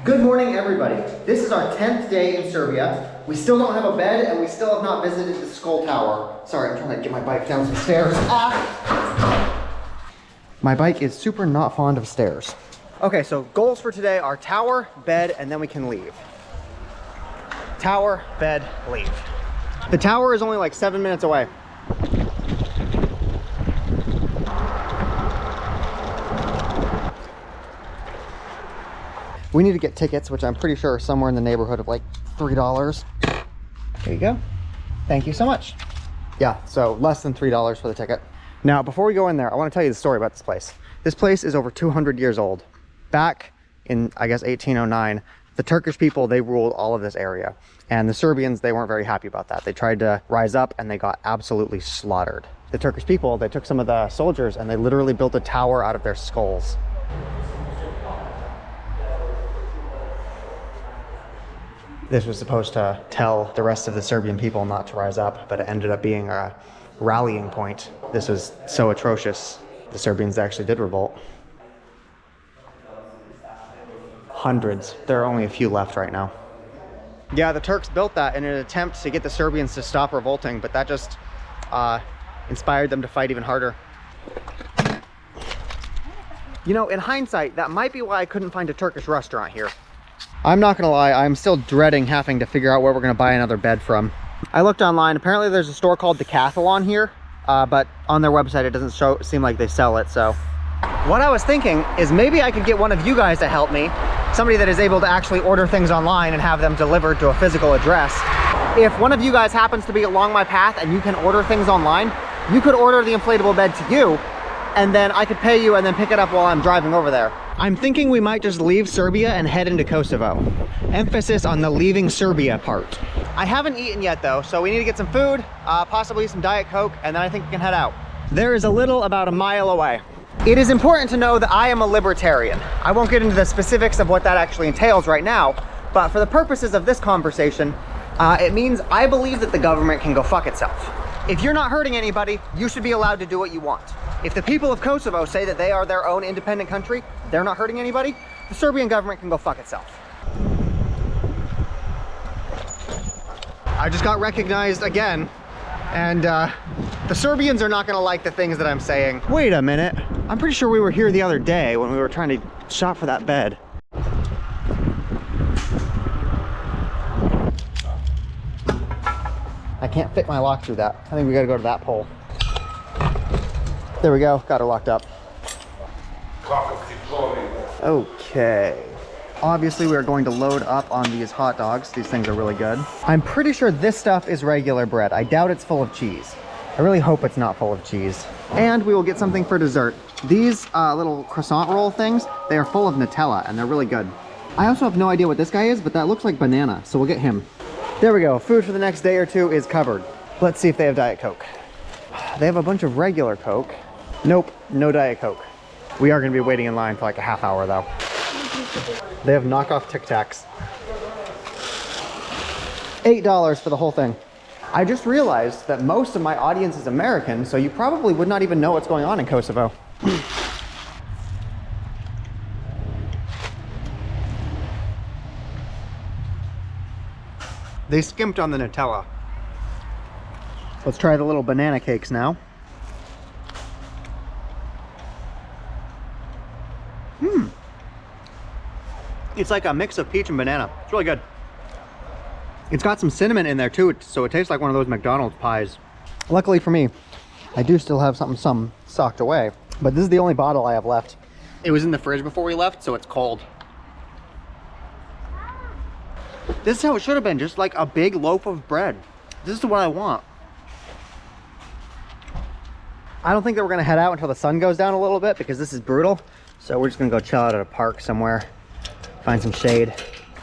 Good morning, everybody. This is our 10th day in Serbia. We still don't have a bed, and we still have not visited the Skull Tower. Sorry, I'm trying to get my bike down some stairs. Ah! My bike is super not fond of stairs. Okay, so goals for today are tower, bed, and then we can leave. Tower, bed, leave. The tower is only like 7 minutes away. We need to get tickets, which I'm pretty sure are somewhere in the neighborhood of like $3. There you go. Thank you so much. Yeah, so less than $3 for the ticket. Now, before we go in there, I want to tell you the story about this place. This place is over 200 years old. Back in, I guess, 1809, the Turkish people, they ruled all of this area. And the Serbians, they weren't very happy about that. They tried to rise up and they got absolutely slaughtered. The Turkish people, they took some of the soldiers and they literally built a tower out of their skulls. This was supposed to tell the rest of the Serbian people not to rise up, but it ended up being a rallying point. This was so atrocious. The Serbians actually did revolt. Hundreds. There are only a few left right now. Yeah, the Turks built that in an attempt to get the Serbians to stop revolting, but that just inspired them to fight even harder. You know, in hindsight, that might be why I couldn't find a Turkish restaurant here. I'm not gonna lie, I'm still dreading having to figure out where we're gonna buy another bed from. I looked online, apparently there's a store called Decathlon here, but on their website it doesn't seem like they sell it, so. What I was thinking is maybe I could get one of you guys to help me, somebody that is able to actually order things online and have them delivered to a physical address. If one of you guys happens to be along my path and you can order things online, you could order the inflatable bed to you, and then I could pay you and then pick it up while I'm driving over there. I'm thinking we might just leave Serbia and head into Kosovo. Emphasis on the leaving Serbia part. I haven't eaten yet though, so we need to get some food, possibly some Diet Coke, and then I think we can head out. There is a little about a mile away. It is important to know that I am a libertarian. I won't get into the specifics of what that actually entails right now, but for the purposes of this conversation, it means I believe that the government can go fuck itself. If you're not hurting anybody, you should be allowed to do what you want. If the people of Kosovo say that they are their own independent country, they're not hurting anybody, the Serbian government can go fuck itself. I just got recognized again, and the Serbians are not gonna like the things that I'm saying. Wait a minute, I'm pretty sure we were here the other day when we were trying to shop for that bed. I can't fit my lock through that. I think we gotta go to that pole. There we go, got her locked up. Okay. Obviously we are going to load up on these hot dogs. These things are really good. I'm pretty sure this stuff is regular bread. I doubt it's full of cheese. I really hope it's not full of cheese. And we will get something for dessert. These little croissant roll things, they are full of Nutella and they're really good. I also have no idea what this guy is, but that looks like banana, so we'll get him. There we go, food for the next day or two is covered. Let's see if they have Diet Coke. They have a bunch of regular Coke. Nope, no Diet Coke. We are gonna be waiting in line for like a half hour though. They have knockoff Tic Tacs. $8 for the whole thing. I just realized that most of my audience is American, so you probably would not even know what's going on in Kosovo. They skimped on the Nutella. Let's try the little banana cakes now. It's like a mix of peach and banana. It's really good. It's got some cinnamon in there too, so it tastes like one of those McDonald's pies. Luckily for me, I do still have some socked away, but this is the only bottle I have left. It was in the fridge before we left, so it's cold. This is how it should have been, just like a big loaf of bread. This is what I want. I don't think that we're gonna head out until the sun goes down a little bit because this is brutal. So we're just gonna go chill out at a park somewhere, find some shade.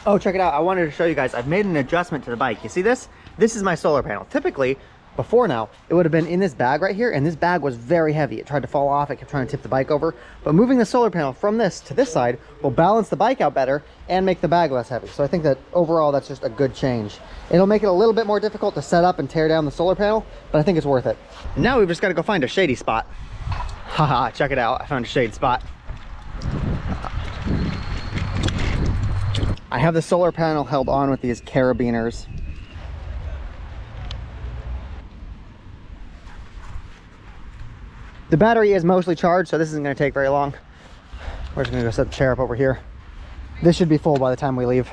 Oh, check it out. I wanted to show you guys, I've made an adjustment to the bike. You see this? This is my solar panel. Typically, before now, it would have been in this bag right here, and this bag was very heavy. It tried to fall off, it kept trying to tip the bike over. But moving the solar panel from this to this side will balance the bike out better and make the bag less heavy. So I think that overall, that's just a good change. It'll make it a little bit more difficult to set up and tear down the solar panel, but I think it's worth it. And now we've just gotta go find a shady spot. Haha, check it out, I found a shade spot. I have the solar panel held on with these carabiners. The battery is mostly charged, so this isn't going to take very long. We're just going to go set the chair up over here. This should be full by the time we leave.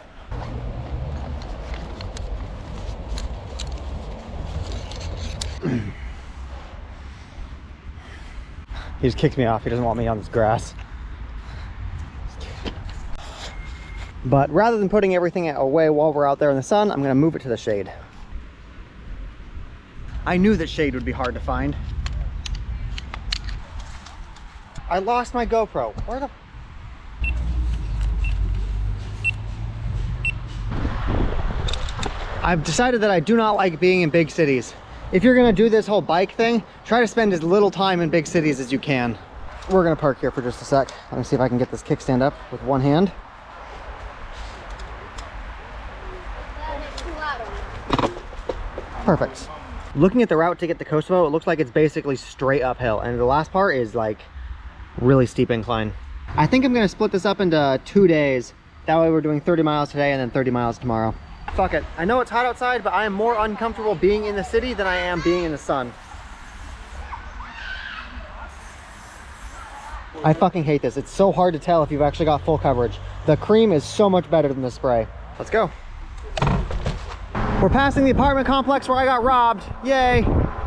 He just kicked me off. He doesn't want me on this grass. But rather than putting everything away while we're out there in the sun, I'm going to move it to the shade. I knew that shade would be hard to find. I lost my GoPro. Where the... I've decided that I do not like being in big cities. If you're gonna do this whole bike thing, try to spend as little time in big cities as you can. We're gonna park here for just a sec. Let me see if I can get this kickstand up with one hand. Perfect. Looking at the route to get to Kosovo, it looks like it's basically straight uphill, and the last part is like really steep incline. I think I'm gonna split this up into 2 days. That way we're doing 30 miles today and then 30 miles tomorrow. Fuck it. I know it's hot outside, but I am more uncomfortable being in the city than I am being in the sun. I fucking hate this. It's so hard to tell if you've actually got full coverage. The cream is so much better than the spray. Let's go. We're passing the apartment complex where I got robbed. Yay.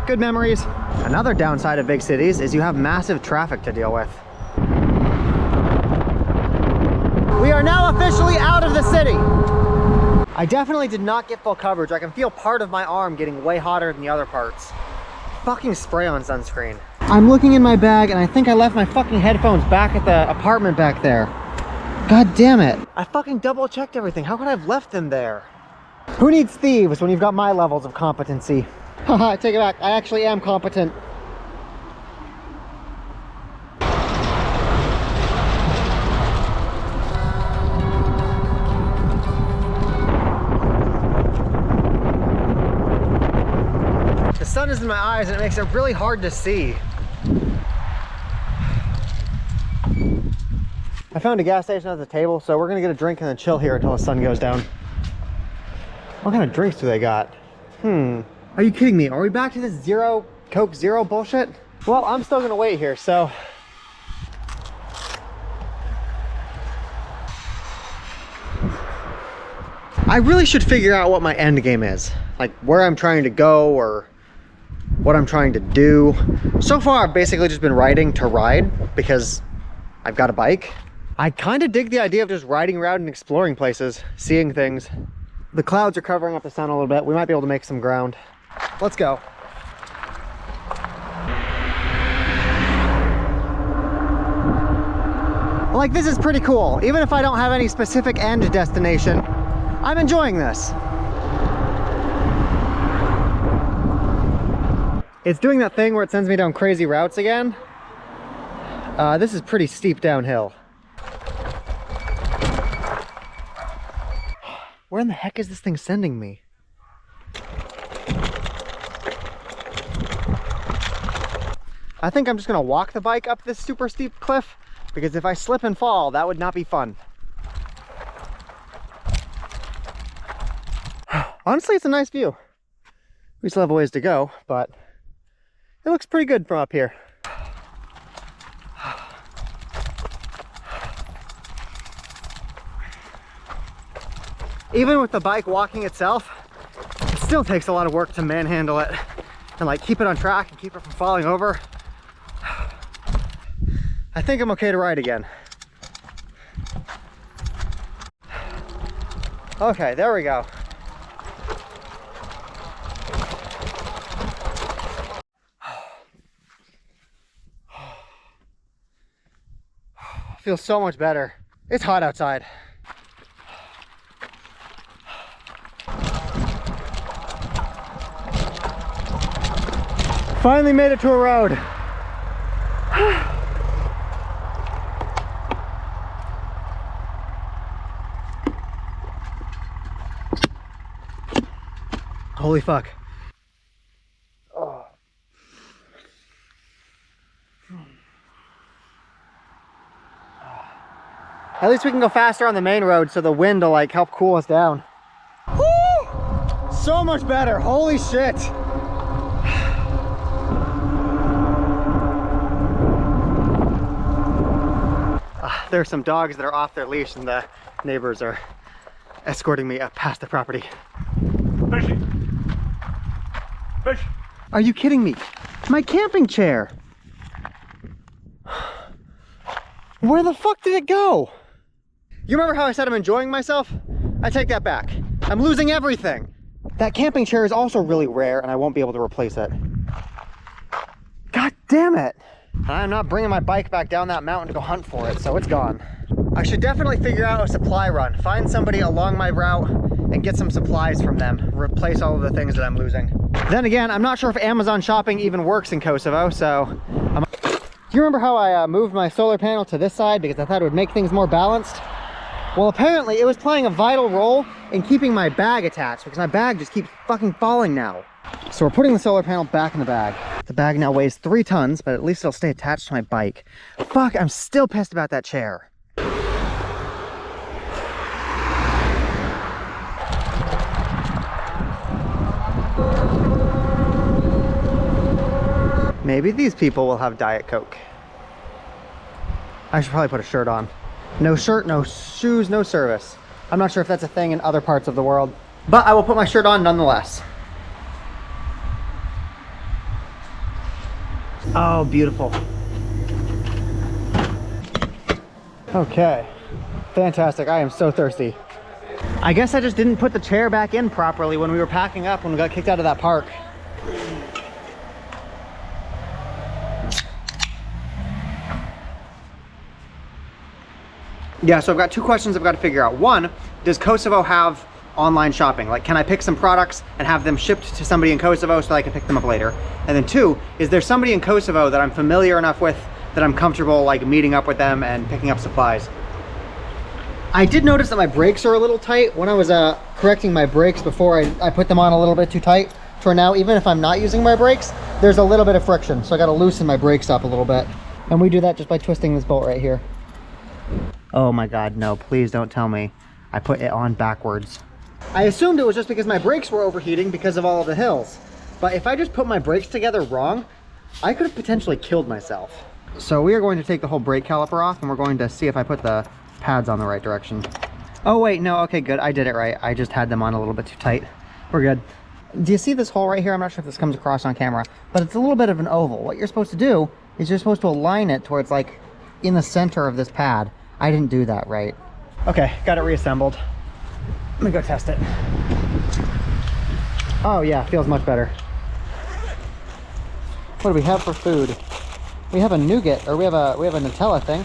Good memories. Another downside of big cities is you have massive traffic to deal with. We are now officially out of the city. I definitely did not get full coverage. I can feel part of my arm getting way hotter than the other parts. Fucking spray on sunscreen. I'm looking in my bag and I think I left my fucking headphones back at the apartment back there. God damn it. I fucking double checked everything. How could I have left them there? Who needs thieves when you've got my levels of competency? Haha, take it back. I actually am competent. The sun is in my eyes and it makes it really hard to see. I found a gas station at the table, so we're gonna get a drink and then chill here until the sun goes down. What kind of drinks do they got? Are you kidding me? Are we back to this zero Coke Zero bullshit? Well, I'm still gonna wait here, so. I really should figure out what my end game is. Like where I'm trying to go or what I'm trying to do. So far, I've basically just been riding to ride because I've got a bike. I kind of dig the idea of just riding around and exploring places, seeing things. The clouds are covering up the sun a little bit. We might be able to make some ground. Let's go. Like, this is pretty cool. Even if I don't have any specific end destination, I'm enjoying this. It's doing that thing where it sends me down crazy routes again. This is pretty steep downhill. Where in the heck is this thing sending me? I think I'm just gonna walk the bike up this super steep cliff because if I slip and fall, that would not be fun. Honestly, it's a nice view. We still have a ways to go, but it looks pretty good from up here. Even with the bike walking itself, it still takes a lot of work to manhandle it and like keep it on track and keep it from falling over. I think I'm okay to ride again. Okay, there we go. Feels so much better. It's hot outside. Finally made it to a road. Holy fuck. Oh. At least we can go faster on the main road so the wind will like help cool us down. Woo! So much better, holy shit. There are some dogs that are off their leash and the neighbors are escorting me up past the property. Fish! Fish! Are you kidding me? My camping chair! Where the fuck did it go? You remember how I said I'm enjoying myself? I take that back. I'm losing everything. That camping chair is also really rare and I won't be able to replace it. God damn it! I'm not bringing my bike back down that mountain to go hunt for it, so it's gone. I should definitely figure out a supply run. Find somebody along my route and get some supplies from them. Replace all of the things that I'm losing. Then again, I'm not sure if Amazon shopping even works in Kosovo, so... Do you remember how I moved my solar panel to this side because I thought it would make things more balanced? Well, apparently it was playing a vital role in keeping my bag attached because my bag just keeps fucking falling now. So we're putting the solar panel back in the bag. The bag now weighs 3 tons, but at least it'll stay attached to my bike. Fuck, I'm still pissed about that chair. Maybe these people will have Diet Coke. I should probably put a shirt on. No shirt, no shoes, no service. I'm not sure if that's a thing in other parts of the world, but I will put my shirt on nonetheless. Oh, beautiful. Okay, fantastic. I am so thirsty. I guess I just didn't put the chair back in properly when we were packing up when we got kicked out of that park. Yeah, so I've got 2 questions I've got to figure out. One, does Kosovo have online shopping? Like, can I pick some products and have them shipped to somebody in Kosovo so that I can pick them up later? And then 2, is there somebody in Kosovo that I'm familiar enough with that I'm comfortable like meeting up with them and picking up supplies? I did notice that my brakes are a little tight. When I was correcting my brakes before, I put them on a little bit too tight. For now, even if I'm not using my brakes, there's a little bit of friction. So I got to loosen my brakes up a little bit. And we do that just by twisting this bolt right here. Oh my God, no, please don't tell me I put it on backwards. I assumed it was just because my brakes were overheating because of all of the hills. But if I just put my brakes together wrong, I could have potentially killed myself. So we are going to take the whole brake caliper off and we're going to see if I put the pads on the right direction. Oh wait, no, okay, good, I did it right. I just had them on a little bit too tight. We're good. Do you see this hole right here? I'm not sure if this comes across on camera, but it's a little bit of an oval. What you're supposed to do is you're supposed to align it towards like in the center of this pad. I didn't do that right. Okay, got it reassembled. Let me go test it. Oh yeah, feels much better. What do we have for food? We have a nougat, or we have a Nutella thing.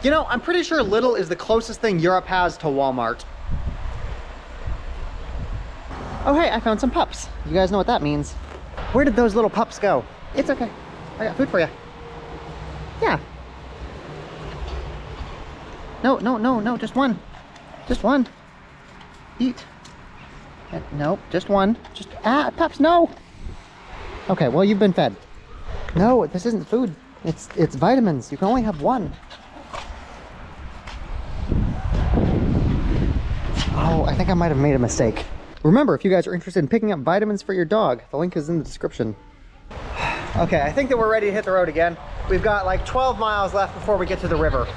You know, I'm pretty sure Lidl is the closest thing Europe has to Walmart. Oh hey, I found some pups. You guys know what that means. Where did those little pups go? It's okay. I got food for you. Yeah. No, no, no, no, just one. Just one. Eat. No, just one. Just, pups, no. Okay, well, you've been fed. No, this isn't food. It's vitamins. You can only have one. Oh, I think I might have made a mistake. Remember, if you guys are interested in picking up vitamins for your dog, the link is in the description. Okay, I think that we're ready to hit the road again. We've got like 12 miles left before we get to the river.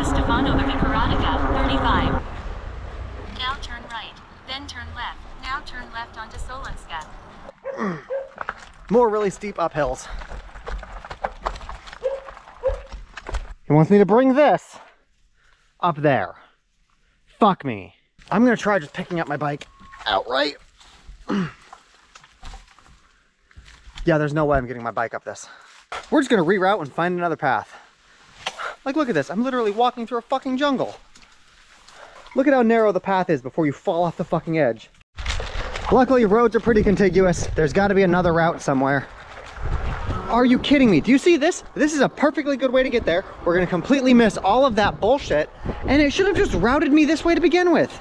Stefano to Rerouting, 35. Now turn right, then turn left. Now turn left onto Solinska. More really steep uphills. He wants me to bring this up there. Fuck me. I'm gonna try just picking up my bike outright. Yeah, there's no way I'm getting my bike up this. We're just gonna reroute and find another path. Like, look at this. I'm literally walking through a fucking jungle. Look at how narrow the path is before you fall off the fucking edge. Luckily, roads are pretty contiguous. There's gotta be another route somewhere. Are you kidding me? Do you see this? This is a perfectly good way to get there. We're gonna completely miss all of that bullshit, and it should have just routed me this way to begin with.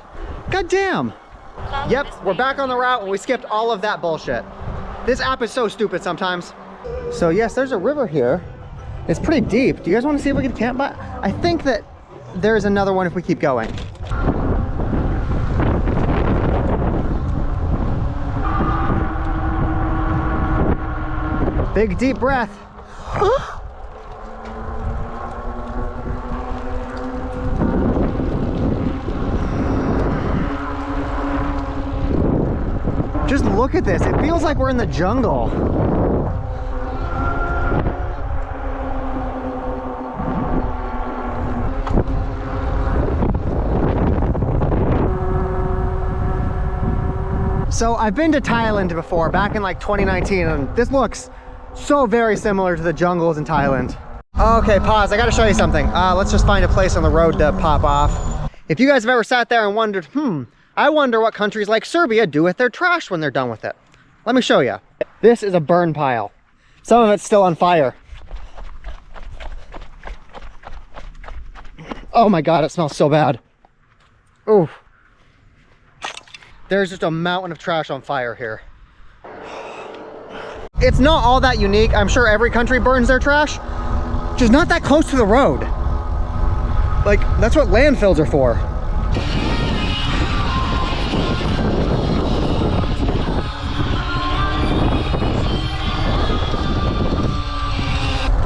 God damn. Yep, we're back on the route and we skipped all of that bullshit. This app is so stupid sometimes. So yes, there's a river here. It's pretty deep. Do you guys want to see if we can camp by? I think that there's another one if we keep going. Big deep breath. Just look at this. It feels like we're in the jungle. So I've been to Thailand before, back in like 2019, and this looks so very similar to the jungles in Thailand. Okay, pause. I gotta show you something. Let's just find a place on the road to pop off. If you guys have ever sat there and wondered, I wonder what countries like Serbia do with their trash when they're done with it. Let me show you. This is a burn pile. Some of it's still on fire. Oh my God, it smells so bad. Ooh. There's just a mountain of trash on fire here. It's not all that unique. I'm sure every country burns their trash, just not that close to the road. Like, that's what landfills are for.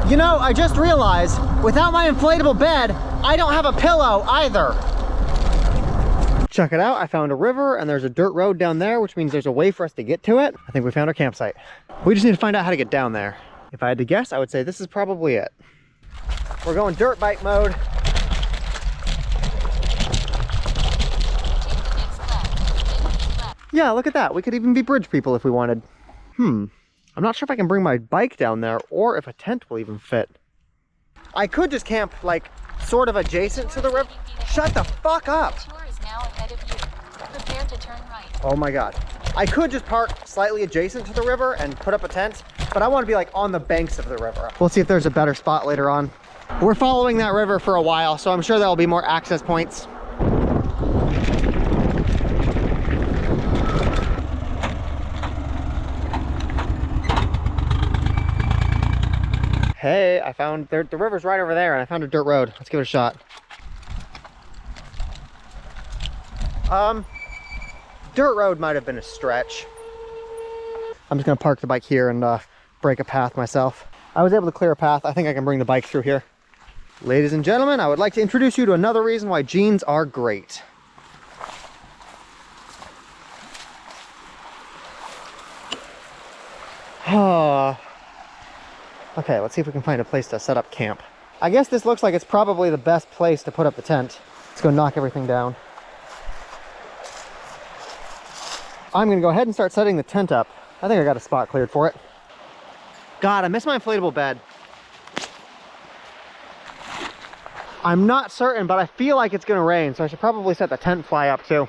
You know, I just realized, without my inflatable bed, I don't have a pillow either. Check it out, I found a river and there's a dirt road down there, which means there's a way for us to get to it. I think we found our campsite. We just need to find out how to get down there. If I had to guess, I would say this is probably it. We're going dirt bike mode. Yeah, look at that. We could even be bridge people if we wanted. I'm not sure if I can bring my bike down there or if a tent will even fit. I could just camp like sort of adjacent to the river. Shut the fuck up. Ahead of you. Prepare to turn right. Oh my God. I could just park slightly adjacent to the river and put up a tent, but I want to be like on the banks of the river. We'll see if there's a better spot later on. We're following that river for a while, so I'm sure there'll be more access points. Hey, I found the river's right over there and I found a dirt road. Let's give it a shot. Dirt road might have been a stretch. I'm just gonna park the bike here and break a path myself. I was able to clear a path. I think I can bring the bike through here. Ladies and gentlemen, I would like to introduce you to another reason why jeans are great. Okay, let's see if we can find a place to set up camp. I guess this looks like it's probably the best place to put up the tent. Let's go knock everything down. I'm gonna go ahead and start setting the tent up. I think I got a spot cleared for it. God, I miss my inflatable bed. I'm not certain, but I feel like it's gonna rain, so I should probably set the tent fly up too.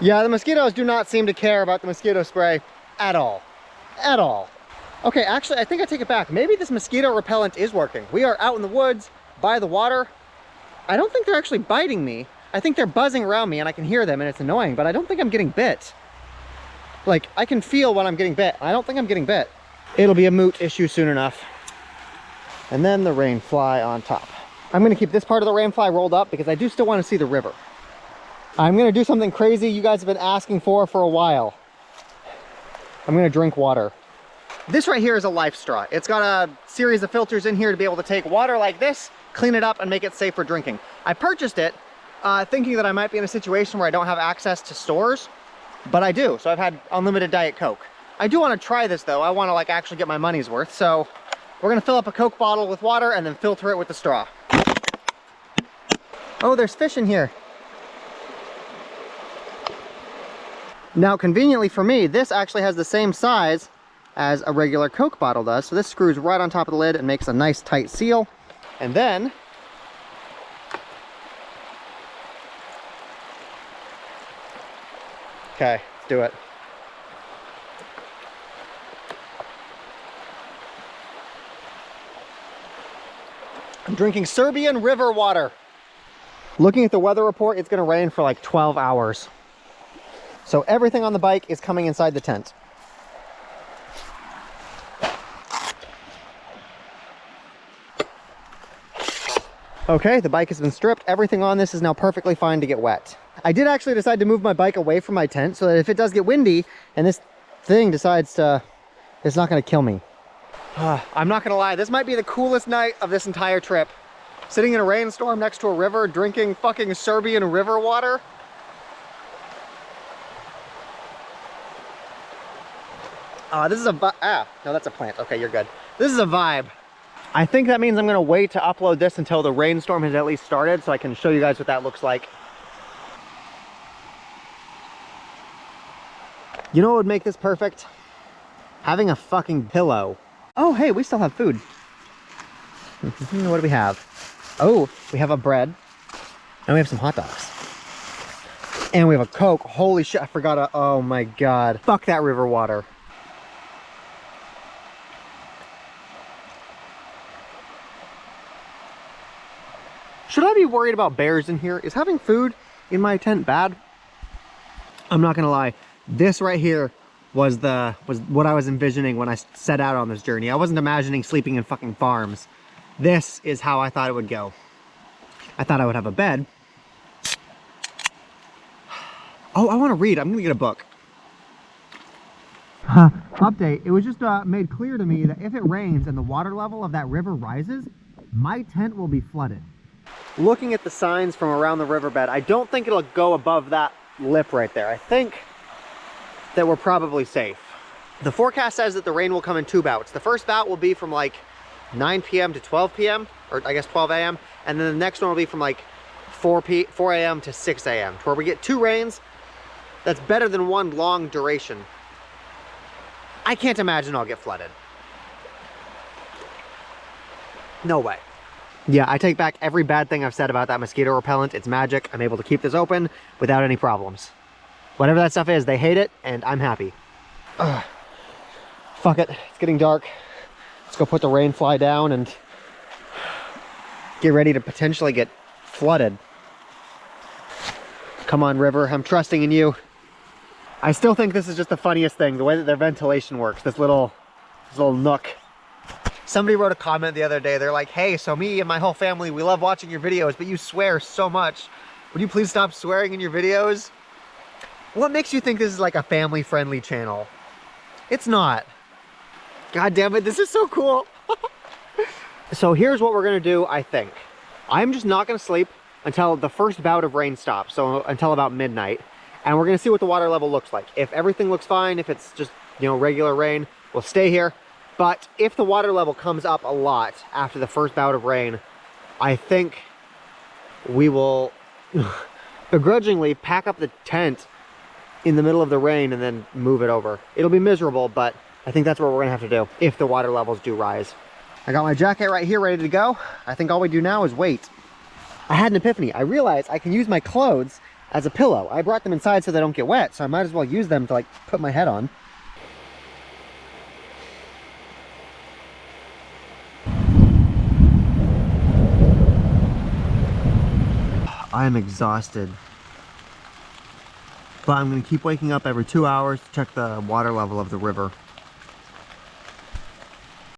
Yeah, the mosquitoes do not seem to care about the mosquito spray at all. At all. Okay, actually, I think I take it back. Maybe this mosquito repellent is working. We are out in the woods by the water. I don't think they're actually biting me. I think they're buzzing around me and I can hear them and it's annoying, but I don't think I'm getting bit. Like, I can feel when I'm getting bit. I don't think I'm getting bit. It'll be a moot issue soon enough. And then the rain fly on top. I'm gonna keep this part of the rain fly rolled up because I do still want to see the river. I'm gonna do something crazy you guys have been asking for a while. I'm gonna drink water. This right here is a life straw. It's got a series of filters in here to be able to take water like this, clean it up and make it safe for drinking. I purchased it thinking that I might be in a situation where I don't have access to stores, but I do. So I've had unlimited Diet Coke. I do want to try this though. I want to like actually get my money's worth. So we're gonna fill up a Coke bottle with water and then filter it with the straw. Oh, there's fish in here. Now, conveniently for me, this actually has the same size as a regular Coke bottle does. So this screws right on top of the lid and makes a nice tight seal. And then okay, let's do it. I'm drinking Serbian river water. Looking at the weather report, it's gonna rain for like 12 hours. So everything on the bike is coming inside the tent. Okay, the bike has been stripped. Everything on this is now perfectly fine to get wet. I did actually decide to move my bike away from my tent so that if it does get windy and this thing decides to, it's not gonna kill me. I'm not gonna lie, this might be the coolest night of this entire trip. Sitting in a rainstorm next to a river, drinking fucking Serbian river water. This is a no, that's a plant. Okay, you're good. This is a vibe. I think that means I'm gonna wait to upload this until the rainstorm has at least started so I can show you guys what that looks like. You know what would make this perfect? Having a fucking pillow. Oh, hey, we still have food. What do we have? Oh, we have a bread. And we have some hot dogs. And we have a Coke. Holy shit, I forgot oh my God. Fuck that river water. Should I be worried about bears in here? Is having food in my tent bad? I'm not gonna lie. This right here was what I was envisioning when I set out on this journey. I wasn't imagining sleeping in fucking farms. This is how I thought it would go. I thought I would have a bed. Oh, I want to read. I'm gonna get a book. Update. It was just made clear to me that if it rains and the water level of that river rises, my tent will be flooded. Looking at the signs from around the riverbed, I don't think it'll go above that lip right there. I think that we're probably safe. The forecast says that the rain will come in 2 bouts. The first bout will be from like 9 p.m. to 12 p.m. or I guess 12 a.m. and then the next one will be from like 4 a.m. to 6 a.m. where we get 2 rains. That's better than 1 long duration. I can't imagine I'll get flooded. No way. Yeah, I take back every bad thing I've said about that mosquito repellent. It's magic. I'm able to keep this open without any problems. Whatever that stuff is, they hate it, and I'm happy. Ugh. Fuck it. It's getting dark. Let's go put the rain fly down and get ready to potentially get flooded. Come on, river. I'm trusting in you. I still think this is just the funniest thing, the way that their ventilation works. This little nook. Somebody wrote a comment the other day. They're like, hey, so me and my whole family, we love watching your videos, but you swear so much. Would you please stop swearing in your videos? What makes you think this is like a family-friendly channel? It's not. God damn it, this is so cool. So here's what we're gonna do, I think. I'm just not gonna sleep until the first bout of rain stops, so until about midnight. And we're gonna see what the water level looks like. If everything looks fine, if it's just, you know, regular rain, we'll stay here. But if the water level comes up a lot after the first bout of rain, I think we will begrudgingly pack up the tent in the middle of the rain and then move it over. It'll be miserable, but I think that's what we're gonna have to do if the water levels do rise. I got my jacket right here ready to go. I think all we do now is wait. I had an epiphany. I realized I can use my clothes as a pillow. I brought them inside so they don't get wet, so I might as well use them to like put my head on. I'm exhausted. But I'm gonna keep waking up every 2 hours to check the water level of the river.